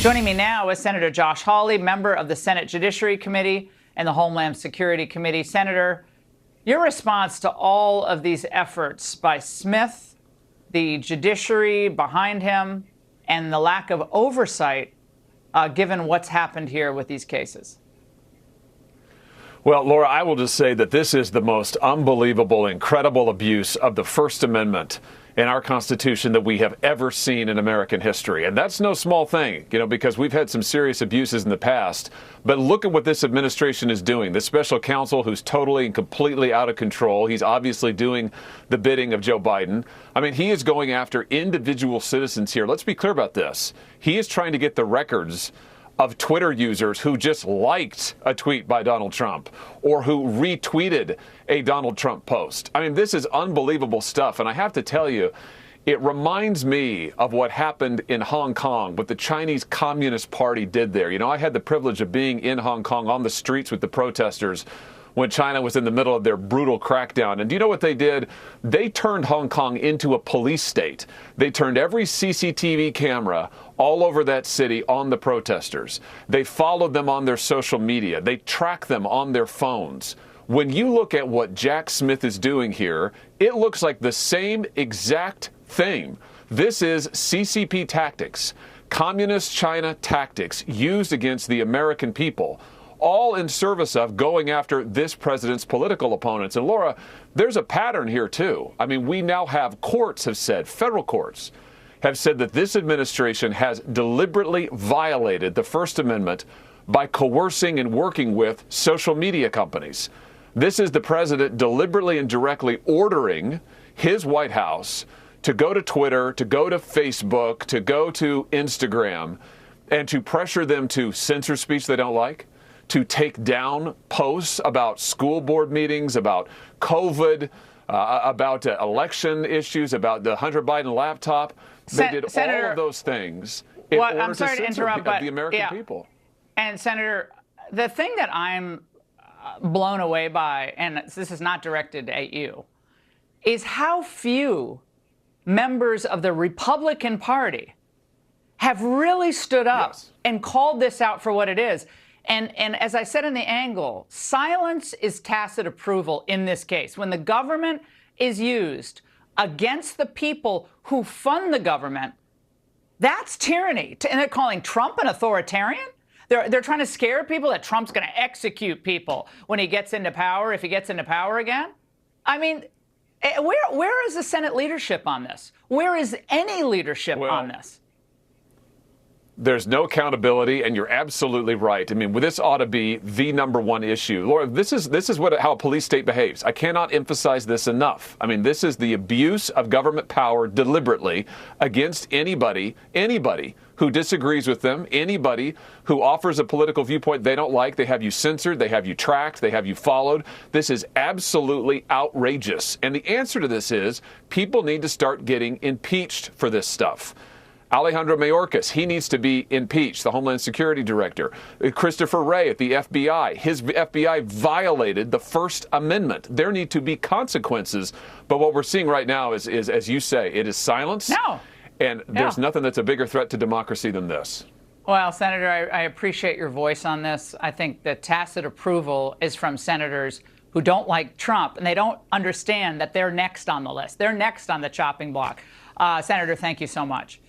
Joining me now is Senator Josh Hawley, member of the Senate Judiciary Committee and the Homeland Security Committee. Senator, your response to all of these efforts by Smith, the judiciary behind him, and the lack of oversight, given what's happened here with these cases? Well, Laura, I will just say that this is the most unbelievable, incredible abuse of the First Amendment in our Constitution that we have ever seen in American history. And that's no small thing, because we've had some serious abuses in the past. But look at what this administration is doing. This special counsel who's totally and completely out of control. He's obviously doing the bidding of Joe Biden. I mean, he is going after individual citizens here. Let's be clear about this. He is trying to get the records of Twitter users who just liked a tweet by Donald Trump or who retweeted a Donald Trump post. I mean, this is unbelievable stuff. And I have to tell you, it reminds me of what happened in Hong Kong, what the Chinese Communist Party did there. I had the privilege of being in Hong Kong on the streets with the protesters when China was in the middle of their brutal crackdown. And do you know what they did? They turned Hong Kong into a police state. They turned every CCTV camera all over that city on the protesters. They followed them on their social media. They tracked them on their phones. When you look at what Jack Smith is doing here, it looks like the same exact thing. This is CCP tactics, communist China tactics used against the American people, all in service of going after this president's political opponents. And Laura, there's a pattern here too. I mean, we now have courts have said, federal courts have said that this administration has deliberately violated the First Amendment by coercing and working with social media companies. This is the president deliberately and directly ordering his White House to go to Twitter, to go to Facebook, to go to Instagram, and to pressure them to censor speech they don't like, to take down posts about school board meetings, about COVID, about election issues, about the Hunter Biden laptop. They did all of those things in order I'm sorry to interrupt, but the American people. And Senator, the thing that I'm blown away by, and this is not directed at you, is how few members of the Republican Party have really stood up and called this out for what it is. And as I said in the angle, silence is tacit approval in this case. When the government is used against the people who fund the government, that's tyranny. And they're calling Trump an authoritarian? They're trying to scare people that Trump's going to execute people when he gets into power, if he gets into power again. I mean, where is the Senate leadership on this? Where is any leadership on this? There's no accountability, and you're absolutely right. I mean, this ought to be the _1 issue. Laura, this is how a police state behaves. I cannot emphasize this enough. I mean, this is the abuse of government power deliberately against anybody who disagrees with them, anybody who offers a political viewpoint they don't like. They have you censored, they have you tracked, they have you followed. This is absolutely outrageous. And the answer to this is people need to start getting impeached for this stuff. Alejandro Mayorkas, he needs to be impeached, the Homeland Security Director. Christopher Wray at the FBI, his FBI violated the First Amendment. There need to be consequences. But what we're seeing right now is as you say, it is silence. No. And there's nothing that's a bigger threat to democracy than this. Well, Senator, I appreciate your voice on this. I think that tacit approval is from senators who don't like Trump, and they don't understand that they're next on the list. They're next on the chopping block. Senator, thank you so much.